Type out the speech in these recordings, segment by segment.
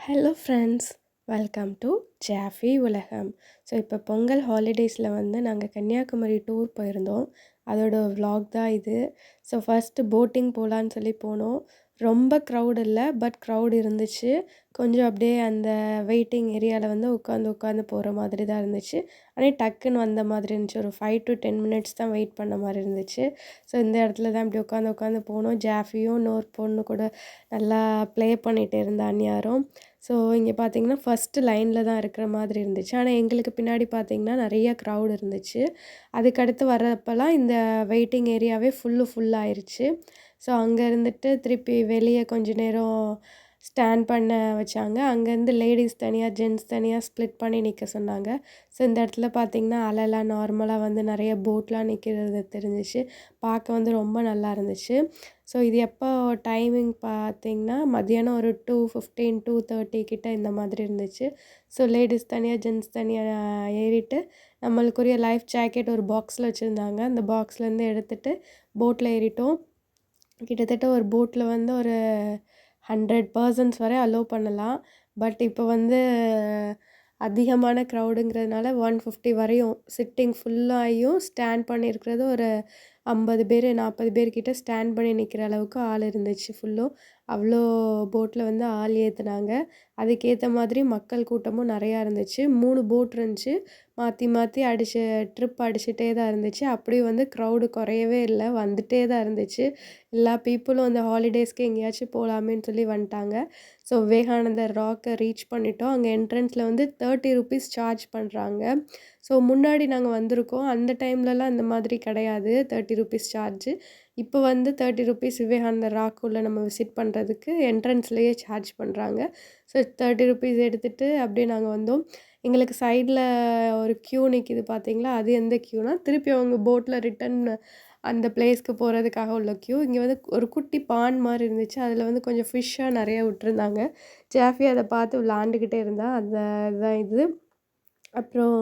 Hello friends, welcome to Jaffy உலகம். So இப்போ பொங்கல் ஹாலிடேஸில் வந்து நாங்கள் கன்னியாகுமரி டூர் போயிருந்தோம். அதோட vlog தான் இது. ஸோ ஃபஸ்ட்டு போட்டிங் போகலான்னு சொல்லி போனோம். ரொம்ப க்ரௌட் இல்லை, பட் க்ரௌட் இருந்துச்சு. கொஞ்சம் அப்படியே அந்த வெயிட்டிங் ஏரியாவில் வந்து உட்காந்து போகிற மாதிரி தான் இருந்துச்சு. ஆனால் டக்குன்னு வந்த மாதிரி இருந்துச்சு. ஒரு 5 to 10 மினிட்ஸ் தான் வெயிட் பண்ண மாதிரி இருந்துச்சு. ஸோ இந்த இடத்துல தான் இப்படி உட்காந்து போனோம். ஜாஃபியும் இன்னொரு பொண்ணு கூட நல்லா ப்ளே பண்ணிகிட்டு இருந்தா அந்நியாரும். ஸோ இங்கே பார்த்தீங்கன்னா ஃபஸ்ட்டு லைனில் தான் இருக்கிற மாதிரி இருந்துச்சு. ஆனால் எங்களுக்கு பின்னாடி பார்த்தீங்கன்னா நிறைய க்ரௌட் இருந்துச்சு. அதுக்கடுத்து வர்றப்பலாம் இந்த வெயிட்டிங் ஏரியாவே ஃபுல்லாயிருச்சு. ஸோ அங்கே இருந்துட்டு திருப்பி வெளியே கொஞ்ச நேரம் ஸ்டாண்ட் பண்ண வச்சாங்க. அங்கேருந்து லேடீஸ் தனியாக, ஜென்ட்ஸ் தனியாக ஸ்ப்ளிட் பண்ணி நிற்க சொன்னாங்க. ஸோ இந்த இடத்துல பார்த்தீங்கன்னா அலைலாம் நார்மலாக வந்து நிறைய போட்லாம் நிற்கிறது தெரிஞ்சிச்சு. பார்க்க வந்து ரொம்ப நல்லா இருந்துச்சு. ஸோ இது எப்போ டைமிங் பார்த்தீங்கன்னா மதியானம் ஒரு 2:15 2:30 கிட்ட இந்த மாதிரி இருந்துச்சு. ஸோ லேடீஸ் தனியாக, ஜென்ட்ஸ் தனியாக ஏறிட்டு நம்மளுக்குரிய லைஃப் ஜாக்கெட் ஒரு பாக்ஸில் வச்சுருந்தாங்க. அந்த பாக்ஸ்லேருந்து எடுத்துகிட்டு போட்டில் ஏறிட்டோம். கிட்டத்தட்ட ஒரு போட்டில் வந்து ஒரு 100 பர்சன்ஸ் வரை அலோவ் பண்ணலாம். பட் இப்போ வந்து அதிகமான க்ரௌடுங்கிறதுனால 150 வரையும் சிட்டிங் ஃபுல்லாகியும் ஸ்டாண்ட் பண்ணியிருக்கிறது ஒரு 50 பேர் 40 பேர்கிட்ட ஸ்டாண்ட் பண்ணி நிற்கிற அளவுக்கு ஆள் இருந்துச்சு ஃபுல்லும். அவ்வளோ போட்டில் வந்து ஆள் ஏற்றுனாங்க. அதுக்கேற்ற மாதிரி மக்கள் கூட்டமும் நிறையா இருந்துச்சு. 3 போட் இருந்துச்சு. மாற்றி மாற்றி ட்ரிப் அடிச்சுட்டே தான் இருந்துச்சு. அப்படியும் வந்து க்ரௌடு குறையவே இல்லை, வந்துட்டே தான் இருந்துச்சு. எல்லா பீப்புளும் அந்த ஹாலிடேஸ்க்கு எங்கேயாச்சும் போகலாமேன்னு சொல்லி வந்துட்டாங்க. ஸோ விவேகானந்தர் ராக்கை ரீச் பண்ணிட்டோம். அங்கே என்ட்ரன்ஸில் வந்து 30 ருபீஸ் சார்ஜ் பண்ணுறாங்க. ஸோ முன்னாடி நாங்கள் வந்திருக்கோம். அந்த டைம்லலாம் இந்த மாதிரி கிடையாது 30 ருபீஸ் சார்ஜு. இப்போ வந்து 30 ருபீஸ் விவேகானந்தர் ராக்குள்ளே நம்ம விசிட் பண்ணுறதுக்கு என்ட்ரன்ஸ்லேயே சார்ஜ் பண்ணுறாங்க. ஸோ 30 ருபீஸ் எடுத்துகிட்டு அப்படியே நாங்கள் வந்தோம். எங்களுக்கு சைடில் ஒரு க்யூ நிற்கிது பார்த்தீங்களா, அது எந்த க்யூனா திருப்பி அவங்க போட்டில் ரிட்டன் அந்த பிளேஸ்க்கு போகிறதுக்காக உள்ள க்யூ. இங்கே வந்து ஒரு குட்டி பாண்ட் மாதிரி இருந்துச்சு. அதில் வந்து கொஞ்சம் ஃபிஷ்ஷாக நிறைய விட்டுருந்தாங்க. ஜாஃபி அதை பார்த்து விளாண்டுக்கிட்டே இருந்தா. அந்த இதுதான் இது. அப்புறம்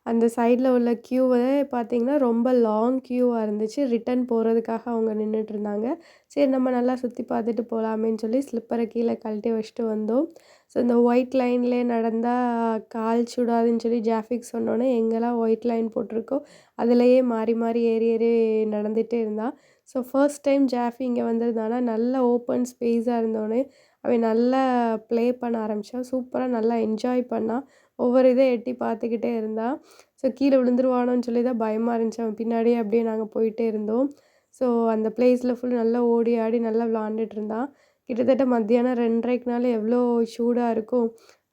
அந்த சைடில் உள்ள க்யூவே பார்த்திங்கன்னா ரொம்ப லாங் க்யூவாக இருந்துச்சு. ரிட்டன் போகிறதுக்காக அவங்க நின்றுட்டுருந்தாங்க. சரி நம்ம நல்லா சுற்றி பார்த்துட்டு போகலாமேன்னு சொல்லி ஸ்லிப்பரை கீழே கழட்டி வச்சுட்டு வந்தோம். ஸோ இந்த ஒயிட் லைன்லேயே நடந்தால் கால் சுடாதுன்னு சொல்லி ஜாஃபிக்கு சொன்னோன்னே எங்கெல்லாம் ஒயிட் லைன் போட்டிருக்கோ அதிலையே மாறி மாறி ஏறி ஏறி நடந்துகிட்டே இருந்தான். ஸோ ஃபர்ஸ்ட் டைம் ஜாஃபி இங்கே வந்திருந்தானா நல்ல ஓப்பன் ஸ்பேஸாக இருந்தோடனே அவன் நல்லா ப்ளே பண்ண ஆரம்பித்தான். சூப்பராக நல்லா என்ஜாய் பண்ணான். ஒவ்வொரு இதை எட்டி பார்த்துக்கிட்டே இருந்தான். ஸோ கீழே விழுந்துருவானோன்னு சொல்லி தான் பயமாக இருந்துச்சு. அவன் பின்னாடியே அப்படியே நாங்கள் போயிட்டே இருந்தோம். ஸோ அந்த பிளேஸில் ஃபுல் நல்லா ஓடி ஆடி நல்லா விளாண்டுட்டு இருந்தான். கிட்டத்தட்ட மத்தியானம் 2:30க்குனால எவ்வளோ சூடாக இருக்கும்.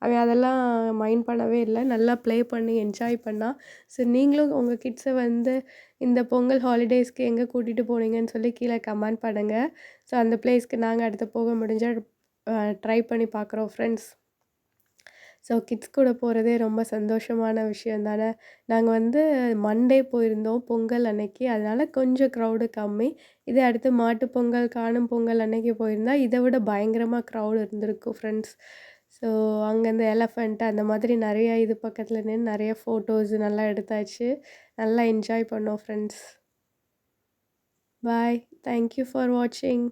அவன் அதெல்லாம் மைண்ட் பண்ணவே இல்லை. நல்லா ப்ளே பண்ணி என்ஜாய் பண்ணான். ஸோ நீங்களும் உங்கள் கிட்ஸை வந்து இந்த பொங்கல் ஹாலிடேஸ்க்கு எங்கே கூட்டிகிட்டு போனீங்கன்னு சொல்லி கீழே கமெண்ட் பண்ணுங்கள். ஸோ அந்த பிளேஸ்க்கு நாங்கள் அடுத்து போக முடிஞ்சால் ட்ரை பண்ணி பார்க்குறோம் ஃப்ரெண்ட்ஸ். ஸோ கிட்ஸ் கூட போகிறதே ரொம்ப சந்தோஷமான விஷயம் தானே. நாங்கள் வந்து மண்டே போயிருந்தோம் பொங்கல் அன்னைக்கு. அதனால் கொஞ்சம் க்ரௌடு கம்மி. இதே அடுத்து மாட்டுப் பொங்கல், காணும் பொங்கல் அன்னைக்கு போயிருந்தா இதை விட பயங்கரமாக க்ரௌடு இருந்திருக்கும் ஃப்ரெண்ட்ஸ். ஸோ அங்கே இந்த எலஃபண்ட் அந்த மாதிரி நிறையா இது பக்கத்தில் நின்று நிறைய ஃபோட்டோஸ் நல்லா எடுத்தாச்சு. நல்லா என்ஜாய் பண்ணோம் friends. Bye. Thank you for வாட்சிங்.